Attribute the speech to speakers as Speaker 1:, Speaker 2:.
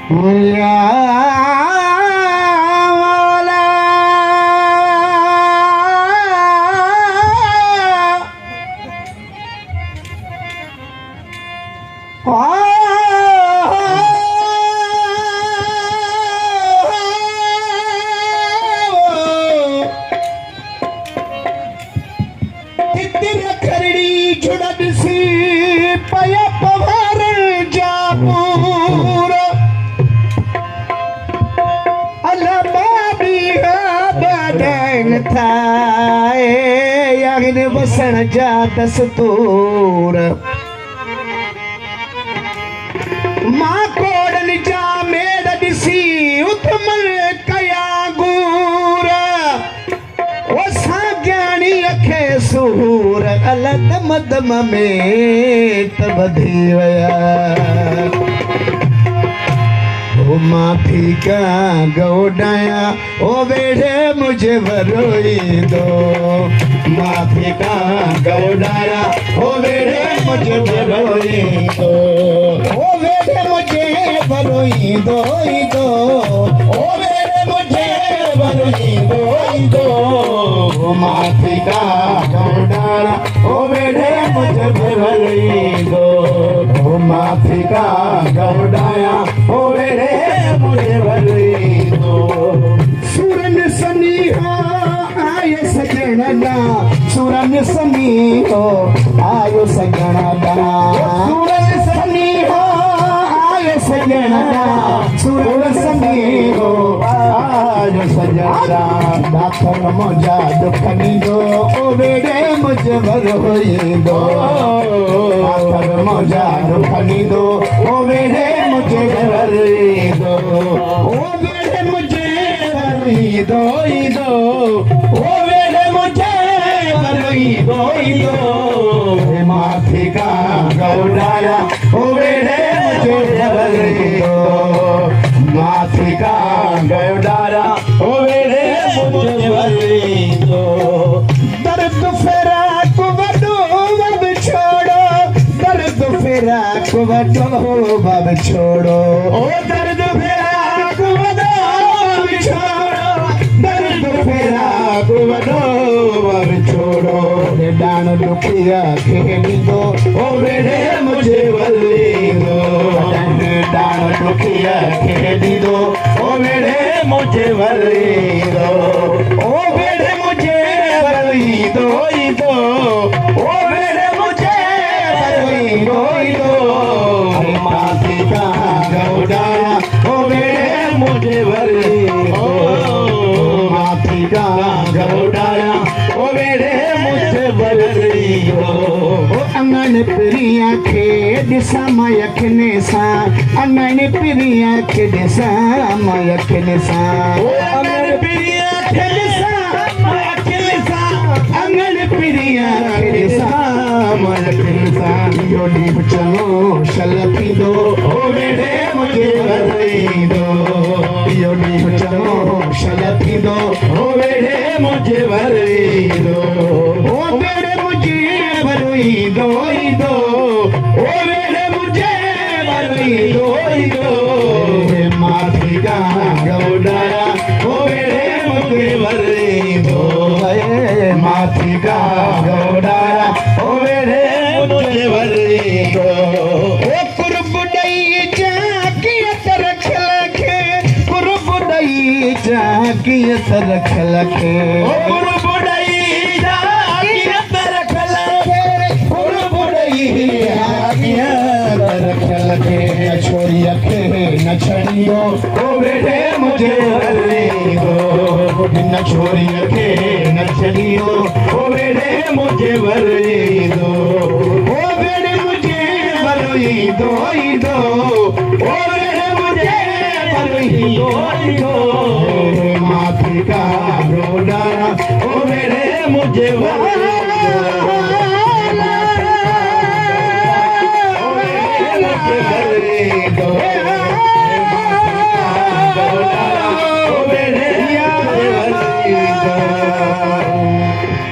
Speaker 1: या मौला खरड़ी छुड़न सी पया पवार जापूर बदन थाए यगिन बसण जा दस्तूर मां कोडन जा मेड़ ॾिसी उथमल कया गूर ओ साॻियाणी अखे सूर अल दम दम में त ॿधी विया ओ माफी का गौडाया ओ वेड़े मुझे भरोई दो माफी का गौडाया ओ वेड़े मुझे भरोई दो ओ वेड़े मुझे भरोई दो ओ वेड़े मुझे भरोई दो माफी का गौडाया ओ वेड़े मुझे भरोई दो माफी का गौडाया ओ वेड़े मुझे भरोई दो सूरन सनी हो आयो सजणा सूरन सनी हो आयो सजणा सूरन सनी हो आयो सजणा सूरन सनी हो आयो सजणा दाखल मुझा दुखनी दो ओ वेड़े मुझे भरोई दो दाखल मुझा दुखनी दो ओ वेड़े मुझे भरोई दो ओ वेड़े मुझे भरोई दो ओ वेड़े मुझे भरोई दो माफी का गौडाया ओ वेड़े मुझे भरोई दो माफी का गौडाया ओ वेड़े मुझे भरोई दो दर्द फेरा को वडो वब छोड़ो दर्द फेरा को वडो वब छोड़ो ओ दर्द फेरा को वडो वब छोड़ो दर्द फेरा को वडो वब छोड़ो डान दुखिया खेली दो ओ वेड़े मुझे भरोई दो डान दुखिया खेली दो ओ वेड़े मुझे भरोई दो ओ वेड़े मुझे भरोई दो ओ वेड़े मुझे भरोई दो माफी का गौडाया ओ वेड़े मुझे भरोई दो माफी का गौडाया ओ वेड़े मुझे भरोई दो अंगन प्रिया खे ॾिसा मयखने सां अंगन प्रिया खे ॾिसा मयखने सां अंगन प्रिया खे ॾिसा मयखने सां अंगन प्रिया खे ॾिसा मयखने सां इहो ॾींहुं चङो शल थींदो ओ वेड़े मुझे भरोई दो इहो ॾींहुं चङो शल थींदो ओ वेड़े मुझे भरोई दो ओ वेड़े मुझे भरोई दो ओ वेड़े मुझे भरोई दो माफी का गौडाया ओ वेड़े मुझे भरोई दो माफी का गौडाया ओ वेड़े मुझे भरोई दो ओ कुर्ब ॾई जाकियत रख लखे कुर्ब ॾई जाकियत रख लखे ओ कुर्ब ॾई जाकियत रख लखे कुर्ब ॾई जाकियत रख लखे छोरी खे न छड़ियो ओ वेड़े मुझे भरोई दो न छोरी खे न छड़ियो ओ वेड़े मुझे भरोई दो ओ वेड़े मुझे भरोई दो ओ वेड़े मुझे भरोई दो माफी का गौडाया ओ वेड़े मुझे भरोई दो